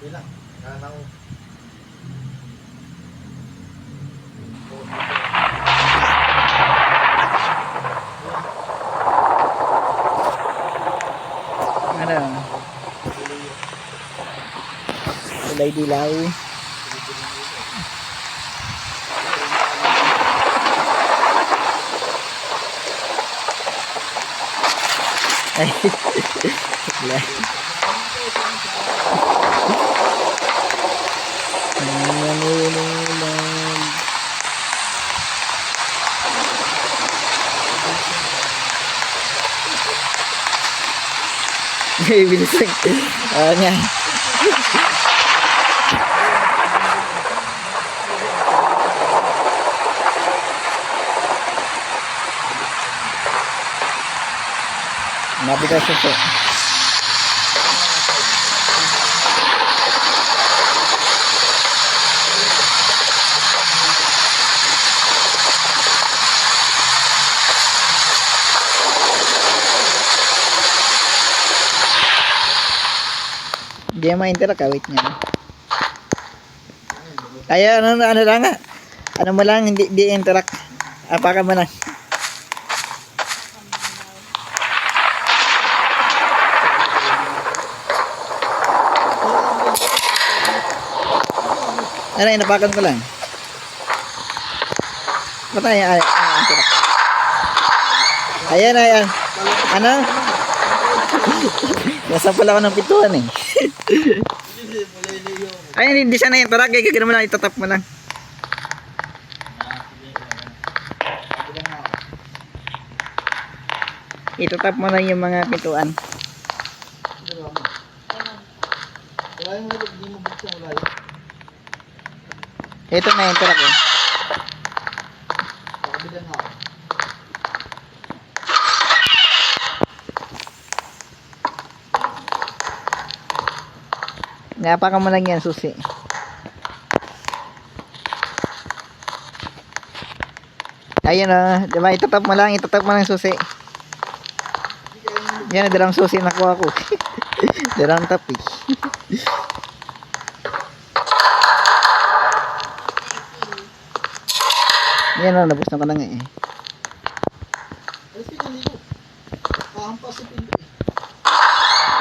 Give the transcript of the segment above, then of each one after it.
Bilang. Kanaw. Ano? Kulay dilaw. Ay. Bilisang. Nga. Nabigas ito. Hindi ma-interact, wait niya. Kaya ano lang nga. Ano mo lang, hindi interact. Apakan mo lang. Ano, inapakan ko lang. Patay, interact. Ayan. Ano? Nasa pala ako ng pintuan eh. Ay, hindi sana yung tarak. Kaya mo lang, itatap mo lang. Itatap mo lang yung mga pintuan. Ito na yung tarak eh. Napakan mo lang yan, susi. Ayun o, diba, itatap mo lang susi. Yan, dalang susi nakuha ko. Dalang tap eh. Yan o, nabos na ko na nga eh.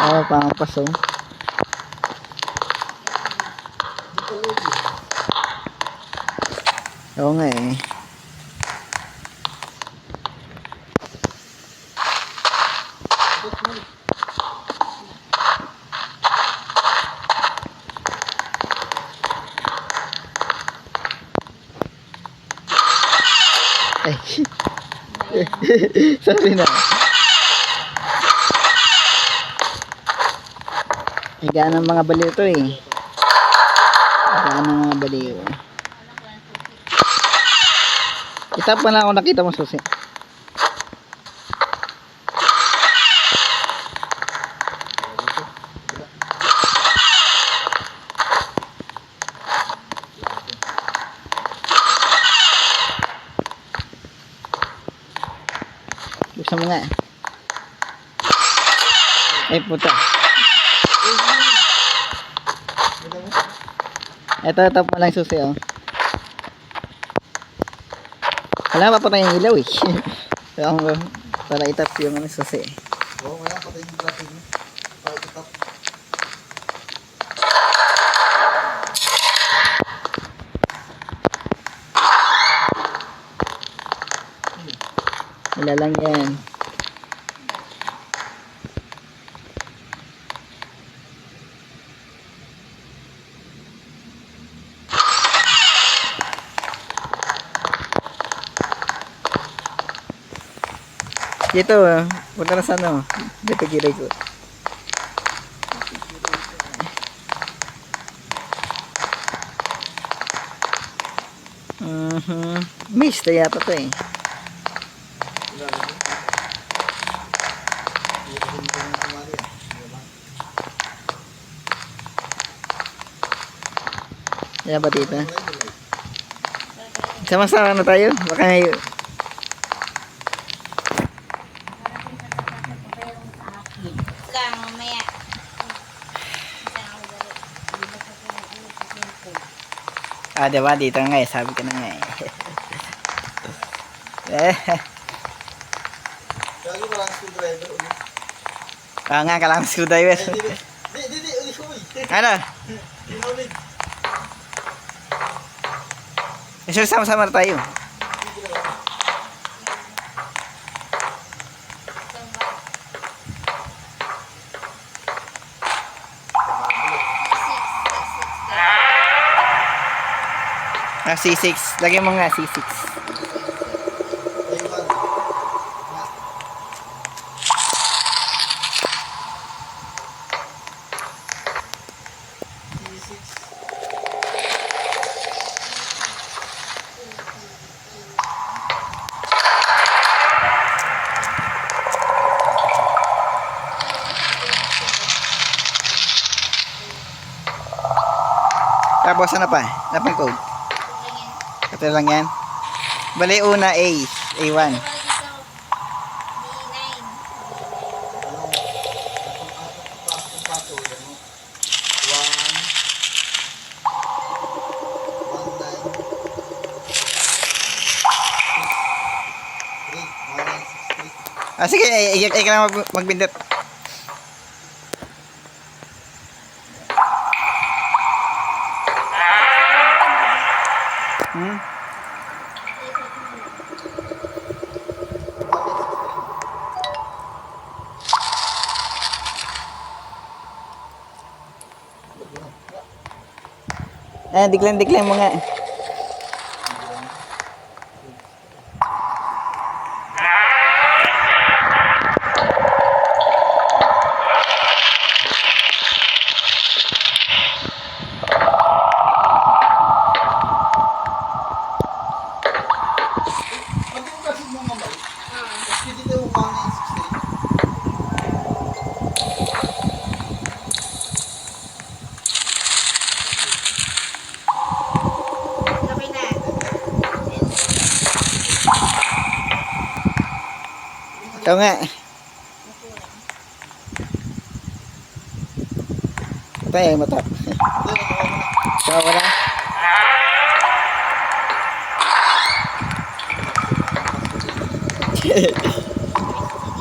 Oo, panghampas o. Oo nga eh. Ay. Sorry na. Higaan ng mga baliw to eh. Higaan ng mga baliw. Itap pa na ako, nakita mo susi. Buksan mo nga. Ay puta. Ito, tap mo lang susi oh. Wala, papatay yung ilaw eh. Para itap yung ano susi. Oo, wala. Patay yung plastic mo. Para itap. Wala lang yan. Dito, punta na sa ano. Dito giray ko. Mist na yata to eh. Yan ba tita? Sama-sama na tayo. Baka ngayon. Ah, diba? Dito nga eh. Sabi ko na nga eh. Lagi walang screwdriver ulit. Ah nga, kailangan screwdriver. Di, ulit uy. Ano? Inulit. Sure, sama-sama na tayo. Ah, C6. Lagyan mo nga C6. Tapos ano pa? Ano pang code? Ito lang yan. Bali una A. A1. Ah, sige. Ikaw na magbindot. Hmm? Ah, diklan mo nga. Ikaw nga. Ito yung matap. Ikaw wala.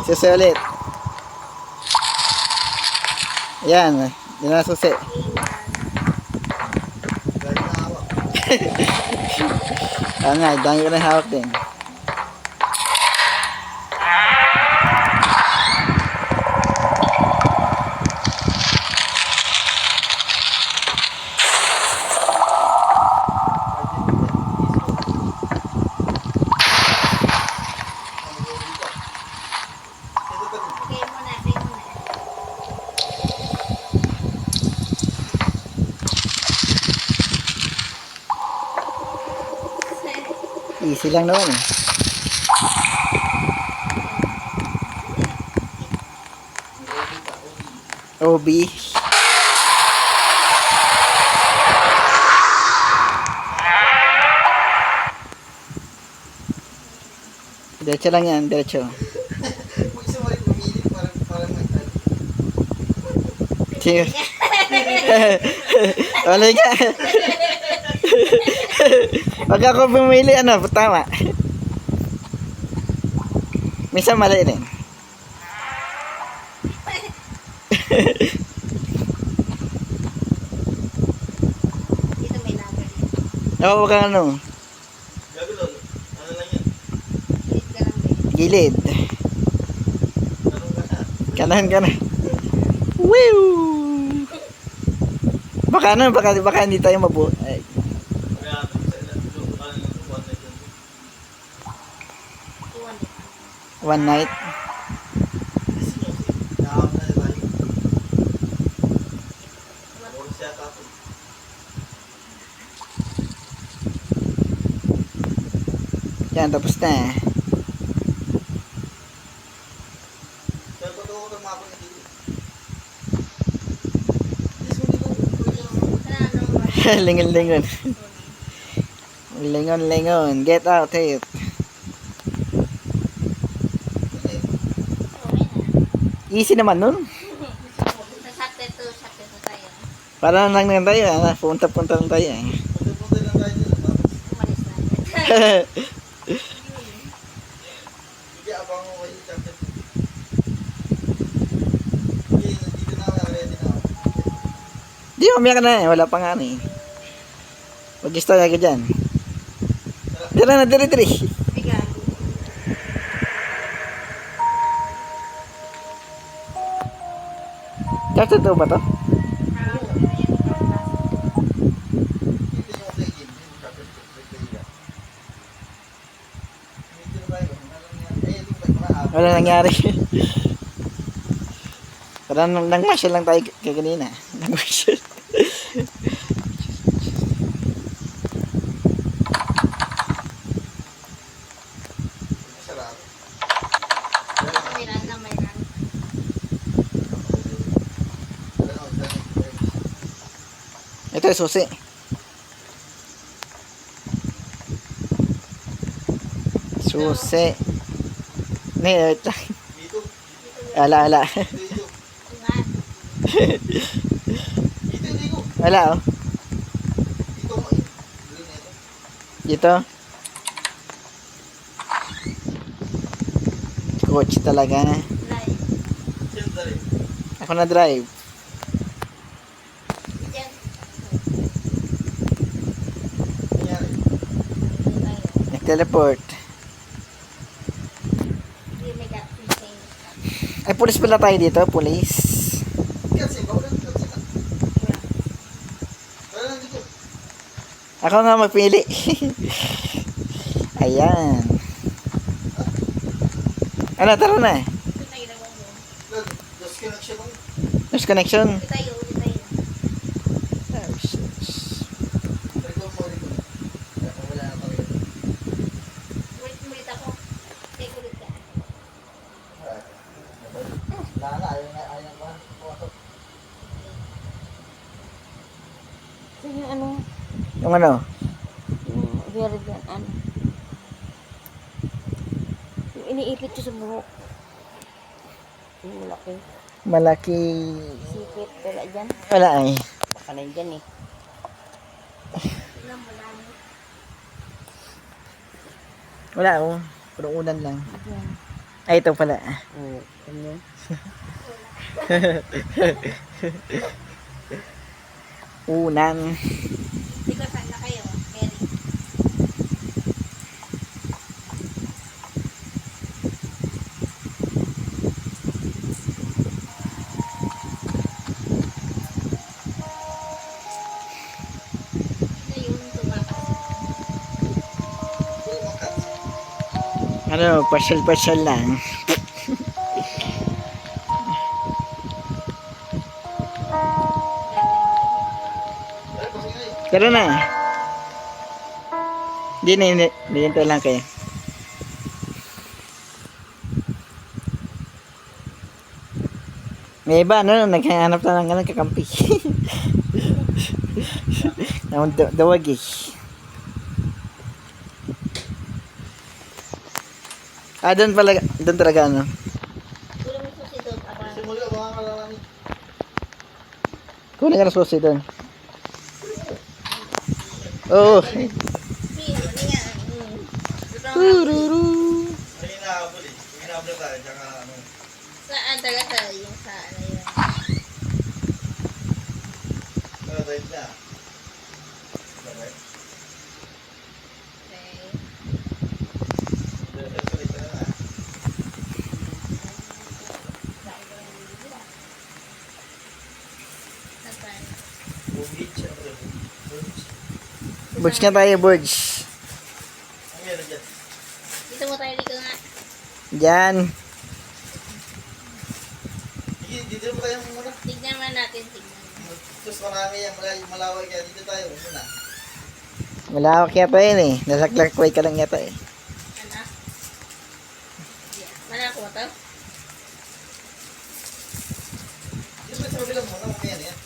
Susi ulit. Yan. Yan na susi. Nga, dami ko na hawak din. Easy lang naman eh. OB. Diretso lang yan, diretso. Kung isa mo rin pumilit, parang nagtag. Cheers. Wala nga. Pag ako pumili, ano, tama. Minsan mali rin. Dito may number. Oo, wag kang ano. Gabi lolo, ano lang yan? Click ka lang din. Gilid. Anong gana? Kanan ka na. Woo! Baka ano, baka hindi tayo mabu... Ay, Kaya sa ilan, lolo, ano lang, one night lang. 200. one night. Kasi nyo, nakakap na tayo. Oras siya tapos. Yan, tapos na. Saan ba ito ako tumapon na dito? Yes, hindi ko. Lingon-lingon. Lingon-lingon. Get out, hey. Easy naman nun. Sa chapter 2 tayo. Para lang tayo, punta-punta lang tayo. Punta-punta lang tayo Sige, abang mo kayo, Captain. Sige, dito na ako, ready na ako. Di, umiyak na eh. Wala pa nga eh. Mag-start agad dyan. Tira na, tiri. Bigago. Captain to ba to? Dito yung play game, yung Captain. Play game. Dito na tayo, dito ba? Wala nangyari. Parang nang-marshal lang tayo kanina. Nang-marshal. Sarap. May run na, may run. Ito yung susi. Susi. Wait lang. Dito. Ala. Dito. Ito nga. Dito, dito. Wala oh. Dito mo eh. Green na ito. Dito. Coach talaga. Live. Siyempre. Ako na drive. Diyan. Nangyari. Dito tayo. Nag-teleport. Hindi may got fishing. Ay, pulis pala tayo dito. Pulis. Kasi, bawal lang. Kasi na. Wala lang dito. Ako nga magpili. Ayan. Ano, tara na. Ito tayo na mo. Lalo, lost connection mo. There's connection. Ito tayo, ulit tayo. Oh, shit. Record mo, record. Wala na talaga. Ulit ako. Take ulit ka. Wala na, ayaw pa. Ito yung ano, Yung ano? yung very good, ano. Yung iniipit ko sa buhok. Yung malaki. Malaki. Sipit, wala dyan. Wala ay. Baka na dyan eh. Wala mo lang. Wala oh. Puro unan lang. Dyan. Ay, ito pala. Oo, ganyan. Unan. Hindi ko saan na kayo, Mary. Ito yung tumakas. Ano, partial lang. Tara na. Hindi, hintay lang kayo. May iba, ano, naghahanap na ng ano, kakampi. Dawag eh. Doon talaga, ano. Tulong mo susi doon. Aba, Simuli, abangan ka lang namin. Kunin ka na susi doon. Oo. si, ano nga. Tururu. May hinahabol eh. May hinahabol tayo, tsaka ano. Saan talaga yung sa ano yun. Right na. Okay. Okay. Ito na. Saan? Bugit, syempre. Bugit. Burge nga tayo, Burge. Ang meron dyan. Dito mo tayo dito nga. Diyan. Sige, dito mo tayo muna. Tignan man natin, tignan. Tapos marami yung malaway kaya dito tayo muna. Malawak yata yun eh. Nasa Clarkway ka lang yata eh. Ano? Yeah. Malako mo to? Dito ba sa kabilang muna, mamaya na yan.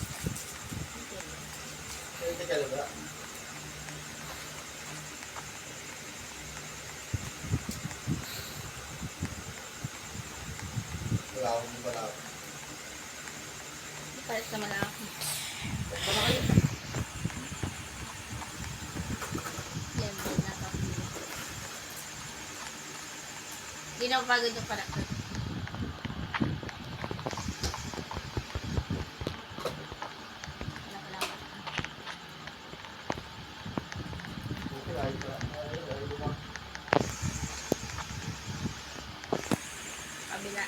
Kaya ito kalaba. Wala akong malawak. Pares na malako. Yan, may nakapili. Pinapagod yung pala. Okay, ayos pa. Ayos pa. Kabila.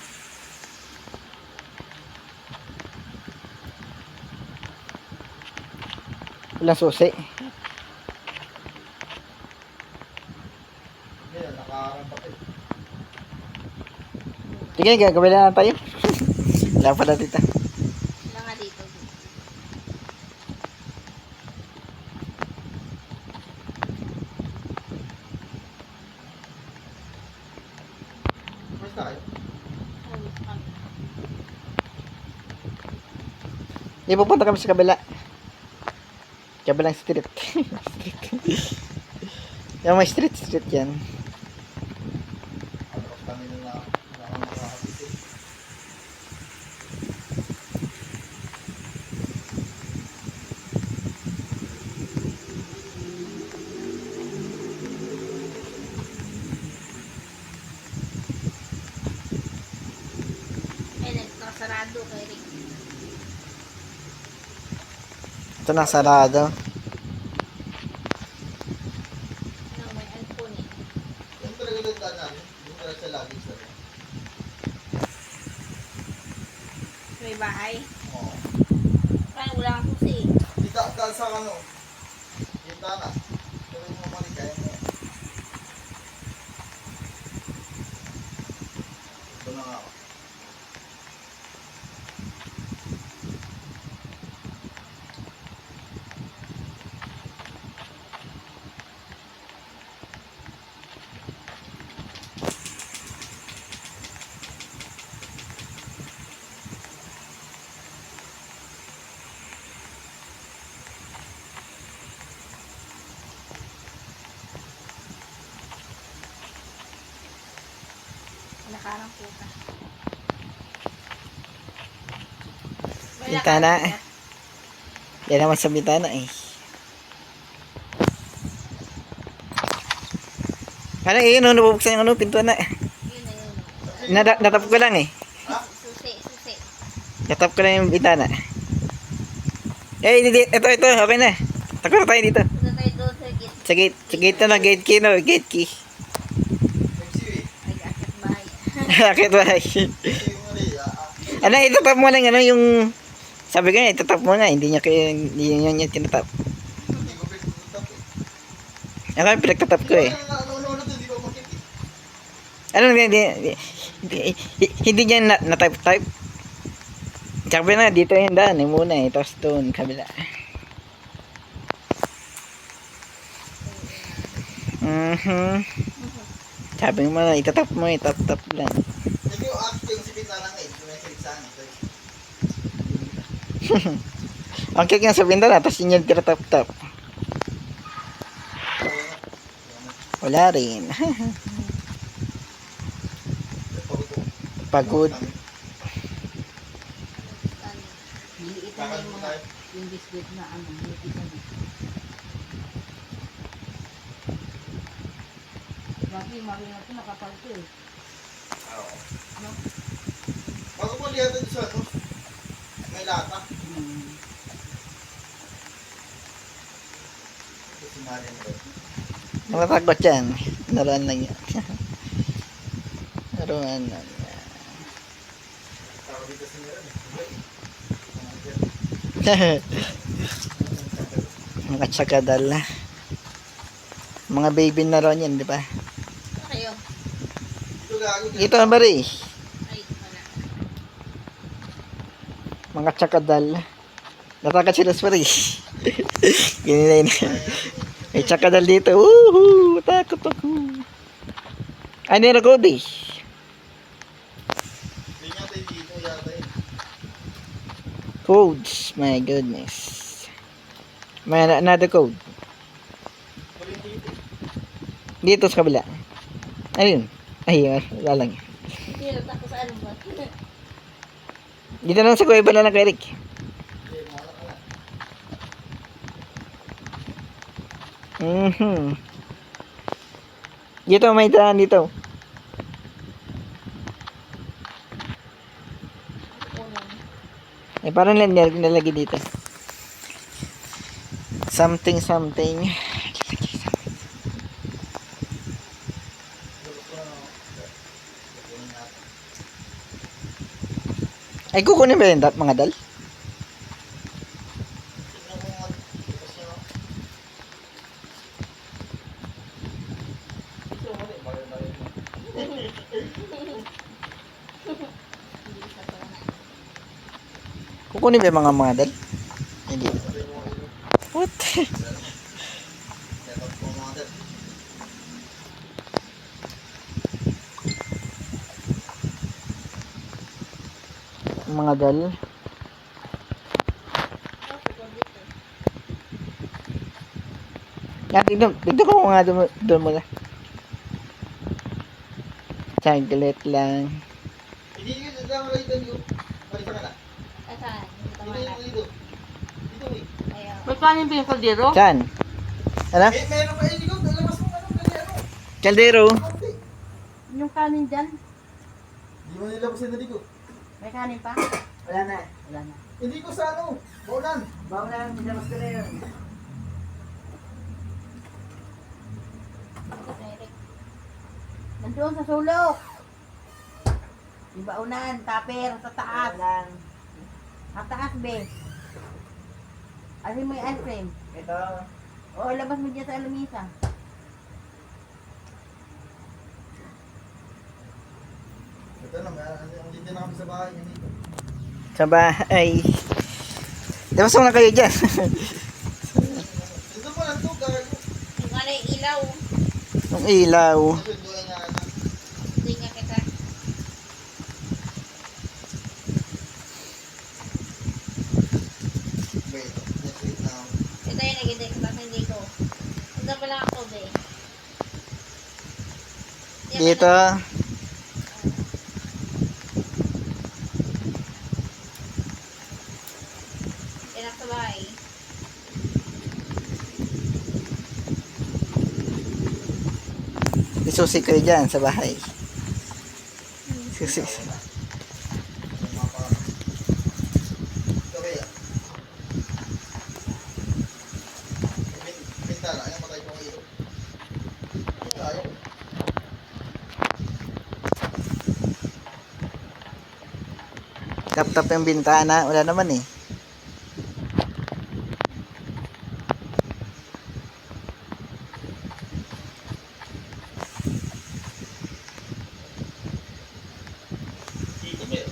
Walang susi. Hindi, nakarampat eh. Sige, gagawin na tayo. Wala pala dito. Wala nga dito. Mas tayo. Di pupunta kami sa kabila. Kabilang street. Street. Yung may street yan. Tapos kami na nakakapit eh. Eh, nagkasarado kay Rick. Ito na sarado. No, may iPhone eh. Yung talaga ganda namin. Yung talaga siya lagi sa rin. May bahay. Oo. Parang wala kang susi eh. Dahil sa ano, yung dana. Pero yung mga kaya mo. Ito na nga ako. Nakarang puta. Bintana. Yan naman sa bintana eh. Ano eh, yun, nabubuksan yung ano, pintuan na. Yun na yun. Natap ko lang eh. Susi, susi. Natap ko lang yung bintana. Eh, ito, okay na. Takot tayo dito. Punta tayo doon sa gate. Sa gate na, gate key no, gate key. Nagsiwi. Ay, akit bahay. Bakit ba? Yung mali, Ano, itatap mo lang, ano, yung... Sabi ko nga, itatap mo nga, hindi niya tinatap. hindi ko pinagtutap eh. Ako yung pinagtatap ko eh. Ano hindi ko makit eh. Ano, hindi niya na-type-type. Sabi na, dito yung daan, muna eh, tapos doon, kabila. Sabi mo na, itatap mo, itap-tap lang. Hindi yung acting si Pintana nga eh. Yung may saliksaan ito eh. Ang cake nga sa bintana, tapos yun yung tinatap-tap. Wala rin. Pagod. Liitan na yung mga yung biscuit na ano, liitan na. Mami na ito nakapalto eh. Oo. Bago mo lihat ito sa ano, may lata. Ito si Marian rin. Nakatakot yan. Naroon lang yan. Naroon lang yan. Tawag dito si Marian eh. Mga tsakadal na. Mga baby na ron yan, di ba? Kayo. Ito gago. Ito ang bari. Ay, wala. Mga tsakadal. Natakat sila sa bari. Ganyan na. May tsakadal dito. Woohoo! Takot ako. Ano yung code eh? Hindi niya tayo dito yata eh. Codes. My goodness. May another code. Huling dito eh. Dito sa kabila. Ayun. Ayun. Wala lang. Hindi na tako sa ano ba? Dito lang sa kuweba na lang kay Eric. Hindi, mawala ka lang. Dito may daan dito. Eh, parang nalagay dito. Something, something. Ay, kukunin ba yun, mga dal? Kukunin ba yung mga dal? Hindi. What? Mga dal. Nga, tignan ko nga doon muna. Saglit lang. Hindi yun, lang lang ito. Malisa ka na. Asan? Dito. Dito eh. Ayaw. May kanin ba yung kaldero? Saan? Ano? Meron pa hindi ko. Lalabas mo ano. Kaldero. Yung kanin dyan? Hindi mo nilabas yung dali ko. May kanin pa? Wala na. Wala na. Hindi ko sa ano. Baunan. Bawa na, pinabas ko na yun. Nandoon sa sulok. Yung baunan, tupper, sa taas. Sa taas, be. Alin mo yung ice cream? Ito. Oo, labas mo dyan sa alamisa. Ito na, andito na kami sa bahay. Ganito. Sa bahay. Labas mo na kayo dyan. Dito mo lang ito. Gagago. Yung ano yung ilaw. Yung ilaw. Sunduan nga na. Hindi nga kita. Wait. Let's wait now. Ito yung nag-index. Tapos hindi ko. Ito pa lang ako, be. Dito. Inak sa bahay. Isusi kayo dyan sa bahay. Susi. Okay ah. Bintana. Ayaw matay pong ilo. Ayaw. Tap-tap yung bintana. Wala naman eh. Dito meron.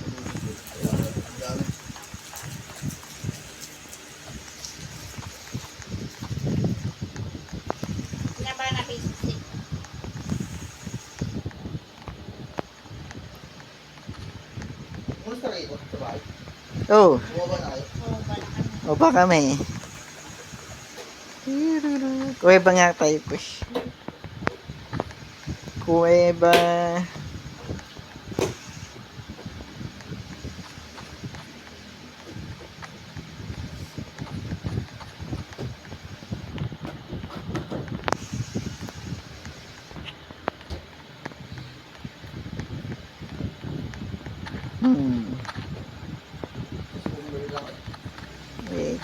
Pinaba na Facebook. Kumusta kayo sa bahay? Oh. Bumaba na kayo? Oo, bala kami. O pa kami. Kuweba nga tayo push. Kuweba. Bumaba lang kayo. Wait.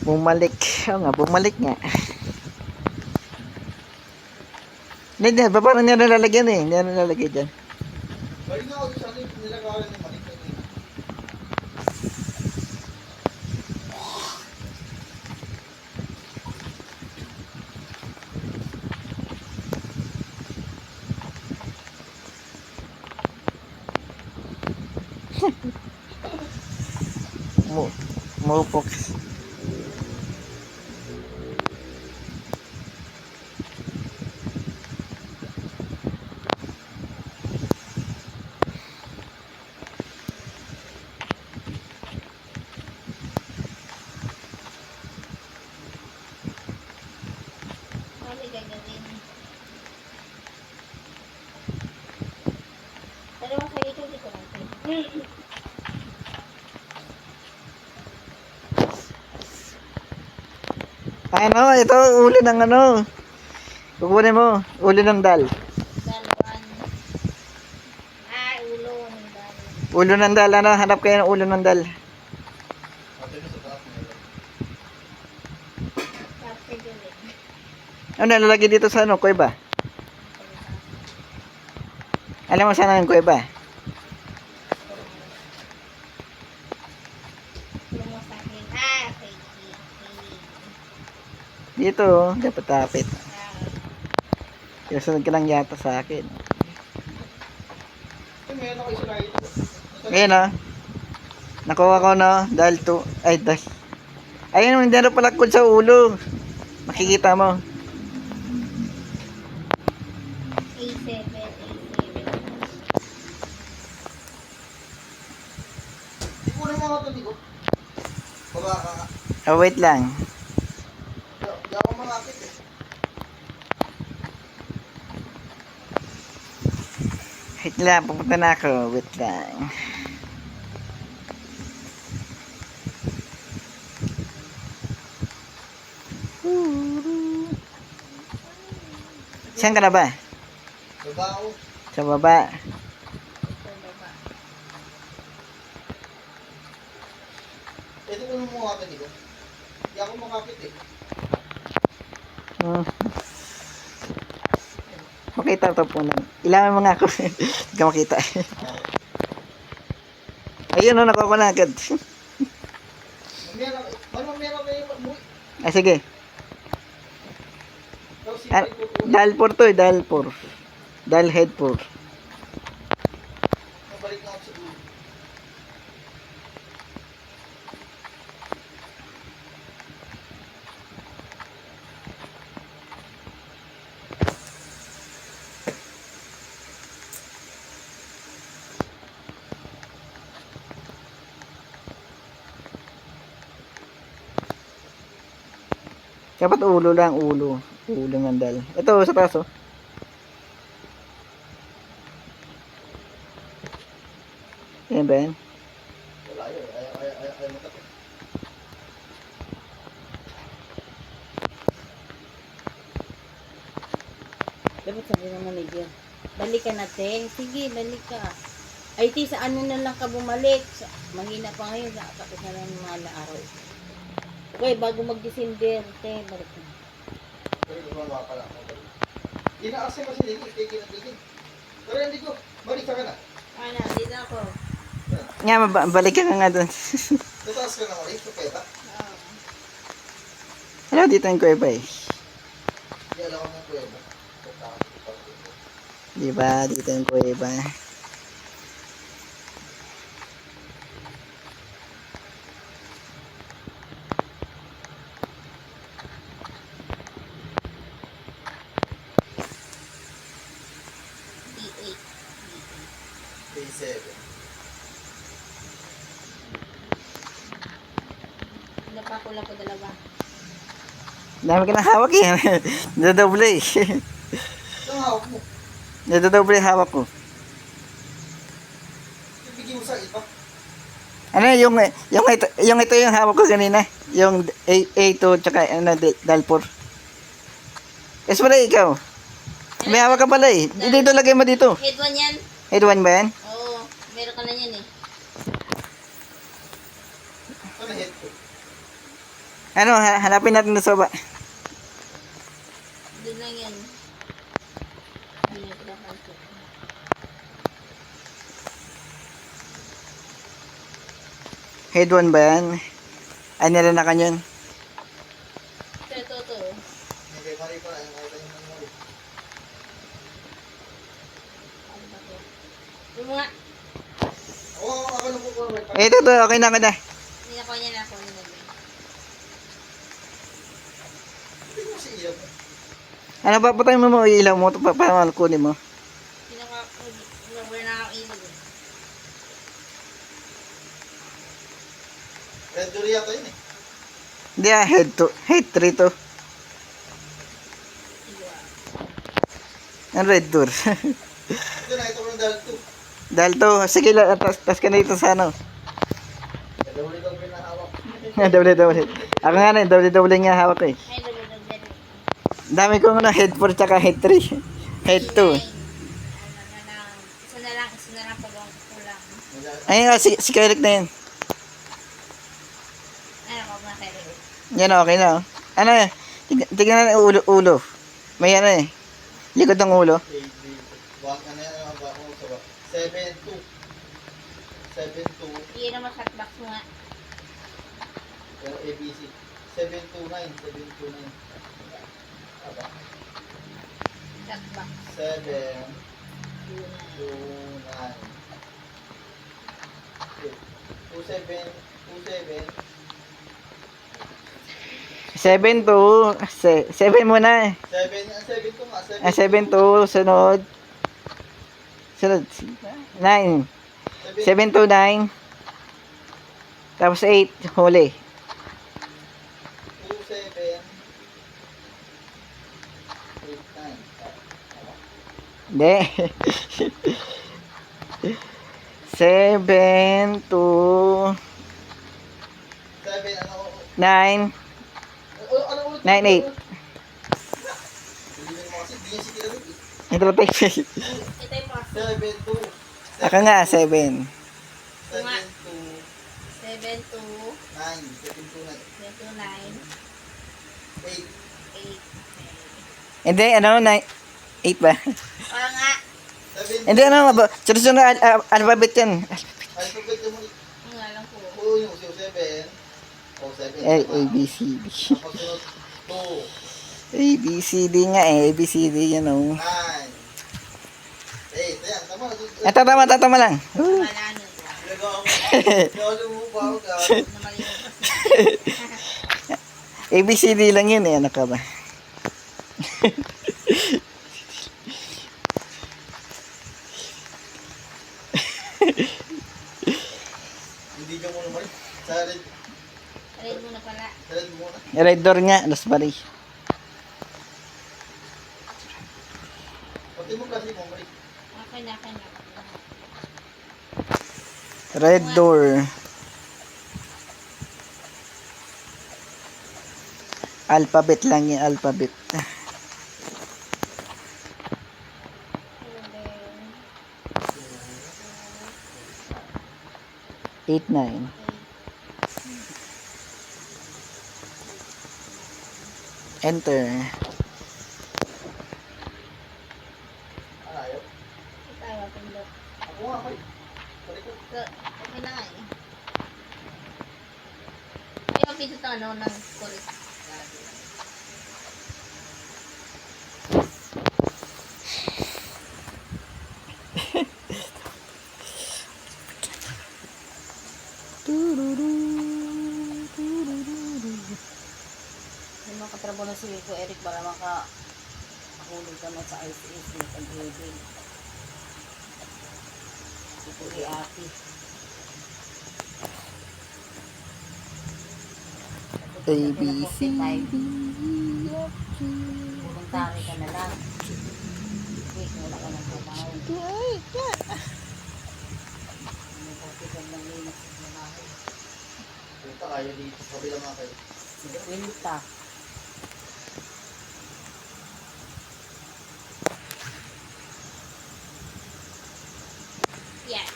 Bumalik. Oo nga, bumalik nga. Hindi, baba na niya nalalagyan eh. Hindi na nalalagay dyan. Balik na ako sa ano yung nilagawan ng malik na ito. Mupok. Mali gagawin. Dalawa sa ito, dito natin. Ano, ito, uli ng ano. Kukunin mo, uli ng dal. Dalawan. Ah, ulo Ulo ng dal, ano? Hanap kayo ng ulo ng dal. Ate mo sa taas meron. Tapos sa gilid. Ano nalalagay dito sa ano? Kuweba? Alam mo saan ang kuweba? Tulong mo sa akin. Ah, okay. Dito, oh. Dapat tapit. Ah, Sunod ka lang yata sa akin. Ay, meron ako isa na ito. Ngayon, oh. Nakuha ko, no? Dahil to. Ay, dahil. Ayun, hindi na pala sa ulo. Makikita mo. A7, A7. Di ko na mga ito, di ko. Baba ka nga. Oh, wait lang. Di ako makakit eh. Wait lang, pupunta na ako. Wait lang. Saan ka na ba? Baba ako. Sa baba. Ito ko na mga ito, di ko. Di ako makakit eh. Hmm. Makita ito po na. Ilangan mo nga ako. Hindi ka makita. Ayun, no, nakuha ko na agad. Meron kayo pag-uwi. Ah, sige. Tapos Ah, sipay ko po. dahil 4 to eh, dahil 4. Dahil head 4. Mabalik na ako sa ulo. Dapat ulo lang, ulo. Ulo ng dal. Ito, sa taas, oh. Yan ba yan? Wala yun. Ayaw matapos. Dapat sabi ng manager, balik ka na, te. Sige, balik ka. Ay, te, sa ano na lang ka bumalik? Mahina pa ngayon, tapos na lang yung mga araw. Okay, bago mag-December, te, balik ka. Pero gumawa pala ako. Inaasay kasi hindi ko. Ikikinig. Pero hindi ko. Balik ka na. Ano, dito ako. Nga, balik ka nga dun. Tataas ka na ulit. Ito peta. Oo. Ano, dito yung kuweba eh. Hindi alam ko ng kuweba. Diba, dito yung kuweba. D8. Day 7. Napakula ko dalawa. Dami ka na hawak eh. Nadadoble eh. Ang hawak mo. Nadadoble yung hawak ko. Ibigay mo sa iba. Ano yung ito yung hawak ko kanina. Yung A2 tsaka ano, dal 4. Es pala ikaw. May hawak ka pala eh. Dito lagay mo dito. Head 1 yan? Head 1 ba yan? Oo. Meron ka na yan eh. Ano head ko? Ano, hanapin natin na sa baba. Doon lang yan. Hindi na pala kalto. Head 1 ba yan? Ay, nilanakan yun. Ito. Hindi kay Marie pala. Yung nakita niyo ng Marie. Ano ba ito? Yung mga, Oo, ako na po ko. Ito, okay na, okay na. ninakuha niya na ako. Hindi mo si Ian. Ano ba, patay mo mo ilaw mo para kunin mo. Pinaka-cover na ako ilog eh. Red door yata yun eh. Hindi ah, head 3 to. Iwa. Ang red door. Ito na, ito ko ng dahil 2. Dahil to, sige lang, tas ka na dito sa ano. Kaya ulit ang pinahawak. Double. Ako nga na, double nga hawak ko eh. Ay, dami. Dami kong ano, head 4 tsaka head 3. Head 2. Isa na lang na pag ang kulang. Ayun nga, si Kyrick na yun. Ano ko na kayo? Yan, okay na. Oh. Ano eh, tignan na yung ulo. May ano eh, likod ng ulo. Ano yan, ano ba? 7-2. 7-2. Iyan naman hotbox mo nga. ABC. 729. 729. Aba. Hotbox. 729. 27. 7 to, 7 muna eh. 7 to nga. 7 to, sunod. Sunod, 9. 7 to 9. Tapos 8, huli. 27. 8, 9. Hindi. 7 to 7, ano? 9. Ano ulit? 9, 8. Hindi mo kasi, hindi yung si Kiramit eh. Ito lang tayo. Ito yung mga 7-2. Aka nga, 7. 7-2. 7 to 9. 7-2, 9. 8. 8. Hindi, ano, 9. 8 ba? Oo nga. 7. Hindi, ano, sunod na alphabet yan. Ay, pagkat mo. Ang nga lang po. Oo, yung 7. O, 7. A, B, C, D. Tapos sunod, 2. A, B, C, D nga eh. A, B, C, D, yan o. 9. 8. Ayan, tama. Tama lang. Wala nun. Nagawa mo. Nagawa mo ba ako ka? Namalimutas. A, B, C, D lang yun eh. Ano ka ba? Hindi ka muna mali. Sa red. Alin mo na pala. Sa red muna. Red door nga, Las Bari. Pati mo kasi mo mali. Okay na. Red door. Alphabet lang yung alphabet. 8, 9. Enter. Ayaw. Tayo, pindot. Ako nga mali. Pati ko. Okay na nga eh. Ayaw, pindot ang ano ng kulit. Yung mga katrabaho na si Rico Eric para makahulog naman sa ICS ng pag-ibig. Ito kay Aki. A, B, C, D. Voluntary ka na lang. Wait, wala ka ng trabaho. May kapitag ng linas sa trabaho. Punta kayo dito. Sabi lang nga kayo. Sige, winta. Yan.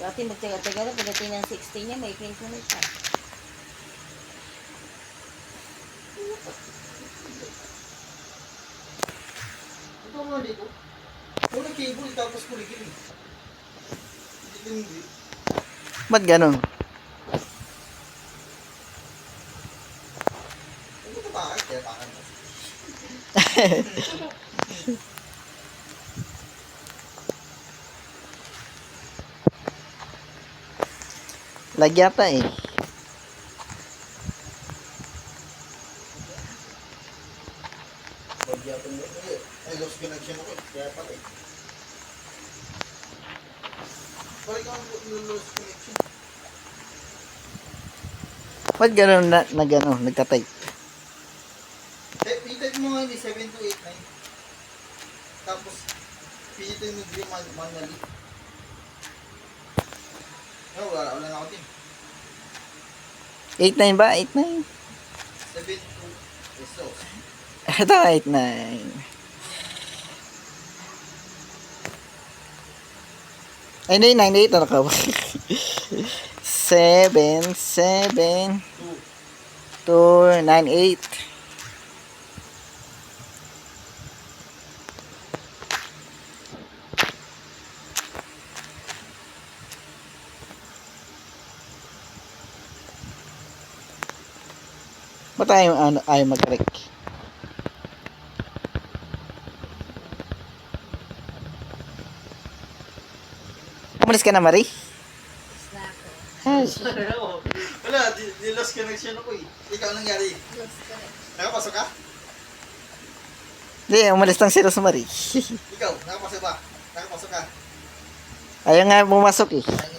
Dati magtaga-taga na, pagdating ng 16 niya, may pension na siya. Ito nga dito. Kung nag-cable tapos kuligin eh. Hindi. Ba't ganun? Hindi ka bakit? Kaya bakit mo. Lagyata eh. Magyapon mo. Ay, lost connection ako. Kaya pala eh. Balik ako lost connection. Ba't ganun na gano'n? Nagtatype. Pitat mo nga yun, 7289. Tapos, pinitin mo din manually. No, wala na ako din. 8, 9 ba? 8, 9? 72 pesos. Ito, 8, 9. Ay, hindi, 98 ano ka ba? 7, 7, 2, 9, 8. Ba't ayaw mag-correct? Umalis ka na, Marie? Ay, Wala, di lost connection ako eh. Ikaw nangyari. Nakapasok ka? hindi, umalis lang si Rosemary. Ikaw, nakapasok ba? Nakapasok ka? Ayaw nga pumasok eh. Ay,